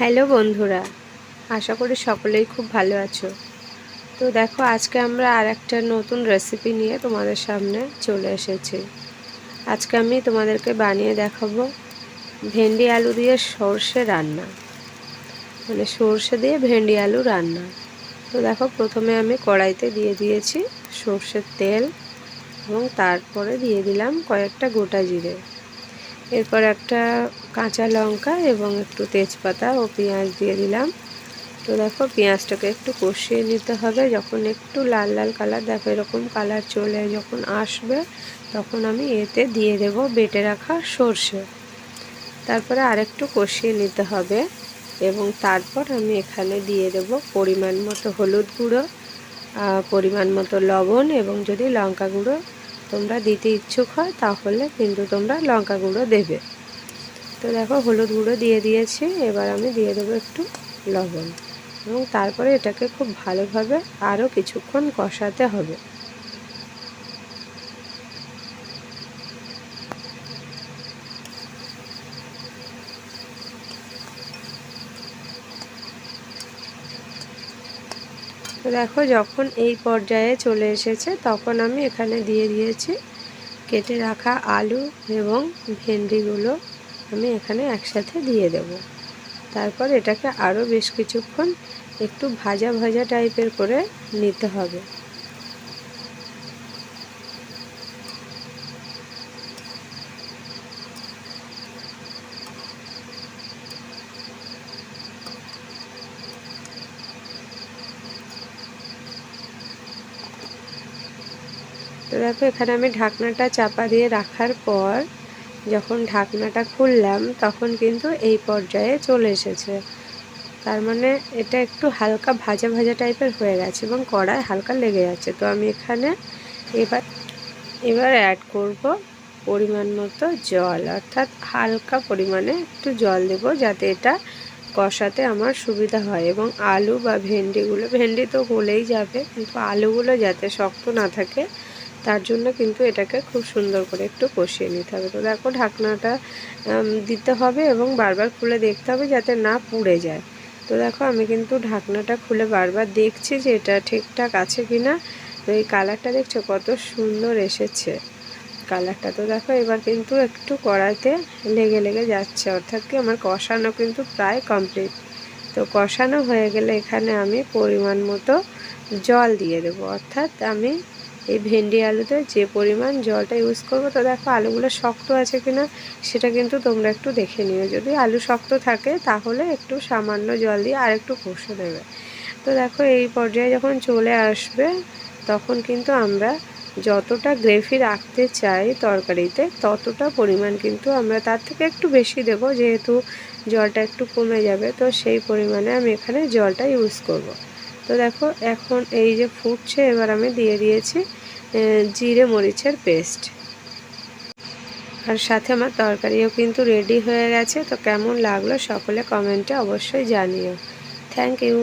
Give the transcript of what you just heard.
Hello বন্ধুরা, আশা করি সকলেই খুব ভালো আছো। তো দেখো, আজকে আমরা আর একটা নতুন রেসিপি নিয়ে তোমাদের সামনে চলে এসেছি। আজকে আমি তোমাদেরকে বানিয়ে দেখাবো ভেন্ডি আলু দিয়ে সর্ষে রান্না, মানে সর্ষে দিয়ে ভেন্ডি আলু রান্না। তো দেখো, প্রথমে আমি কড়াইতে দিয়ে দিয়েছি সর্ষের তেল এবং তারপরে দিয়ে দিলাম কয়েকটা গোটা জিরে, এরপর একটা কাঁচা লঙ্কা এবং একটু তেজপাতা ও পেঁয়াজ দিয়ে দিলাম। তো দেখো, পেঁয়াজটাকে একটু কষিয়ে নিতে হবে। যখন একটু লাল লাল কালার, দেখো এরকম কালার চলে যখন আসবে, তখন আমি এতে দিয়ে দেব বেটে রাখা সর্ষে। তারপরে আরেকটু কষিয়ে নিতে হবে এবং তারপর আমি এখানে দিয়ে দেব পরিমাণ মতো হলুদ গুঁড়ো, পরিমাণ মতো লবণ, এবং যদি লঙ্কা গুঁড়ো তোমরা দিতে ইচ্ছুক হয় তাহলে কিন্তু তোমরা লঙ্কা গুঁড়ো দেবে। তো দেখো, হলুদ গুঁড়ো দিয়ে দিয়েছি, এবার আমি দিয়ে দেবো একটু লবণ এবং তারপরে এটাকে খুব ভালোভাবে আরও কিছুক্ষণ কষাতে হবে। তো দেখো, যখন এই পর্যায়ে চলে এসেছে তখন আমি এখানে দিয়ে দিয়েছি কেটে রাখা আলু এবং ভেন্ডিগুলো আমি এখানে একসাথে দিয়ে দেব। তারপর এটাকে আরও বেশ কিছুক্ষণ একটু ভাজা ভাজা টাইপের করে নিতে হবে। তো দেখো, এখানে আমি ঢাকনাটা চাপা দিয়ে রাখার পর যখন ঢাকনাটা খুললাম তখন কিন্তু এই পর্যায়ে চলে এসেছে। তার মানে এটা একটু হালকা ভাজা ভাজা টাইপের হয়ে গেছে এবং কড়ায় হালকা লেগে যাচ্ছে। তো আমি এখানে এবার এবার অ্যাড করব পরিমাণ মতো জল, অর্থাৎ হালকা পরিমাণে একটু জল দেব যাতে এটা কষাতে আমার সুবিধা হয় এবং আলু বা ভেন্ডি তো গলেই যাবে, কিন্তু আলুগুলো যাতে শক্ত না থাকে তার জন্য কিন্তু এটাকে খুব সুন্দর করে একটু কষিয়ে নিতে হবে। তো দেখো, ঢাকনাটা দিতে হবে এবং বারবার খুলে দেখতে হবে যাতে না পুড়ে যায়। তো দেখো, আমি কিন্তু ঢাকনাটা খুলে বারবার দেখছি যে এটা ঠিকঠাক আছে কিনা। তো এই কালারটা দেখছো কত সুন্দর এসেছে কালারটা। তো দেখো, এবার কিন্তু একটু কড়াইতে লেগে লেগে যাচ্ছে, অর্থাৎ কি আমার কষানো কিন্তু প্রায় কমপ্লিট। তো কষানো হয়ে গেলে এখানে আমি পরিমাণ মতো জল দিয়ে দেবো, অর্থাৎ আমি এই ভেন্ডি আলুতে যে পরিমাণ জলটা ইউজ করবো। তো দেখো, আলুগুলো শক্ত আছে কিনা সেটা কিন্তু তোমরা একটু দেখে নিও। যদি আলু শক্ত থাকে তাহলে একটু সামান্য জল দিয়ে আর একটু কষে দেবে। তো দেখো, এই পর্যায়ে যখন চলে আসবে তখন কিন্তু আমরা যতটা গ্রেভি রাখতে চাই তরকারিতে ততটা পরিমাণ কিন্তু আমরা তার থেকে একটু বেশি দেব, যেহেতু জলটা একটু কমে যাবে। তো সেই পরিমাণে আমি এখানে জলটা ইউজ করব। তো দেখো, এখন এই যে ফুটছে, এবার আমি দিয়ে দিয়েছি জিরে মরিচের পেস্ট, আর সাথে আমার তরকারিও কিন্তু রেডি হয়ে গেছে। তো কেমন লাগলো সকলে কমেন্টে অবশ্যই জানিও। Thank you.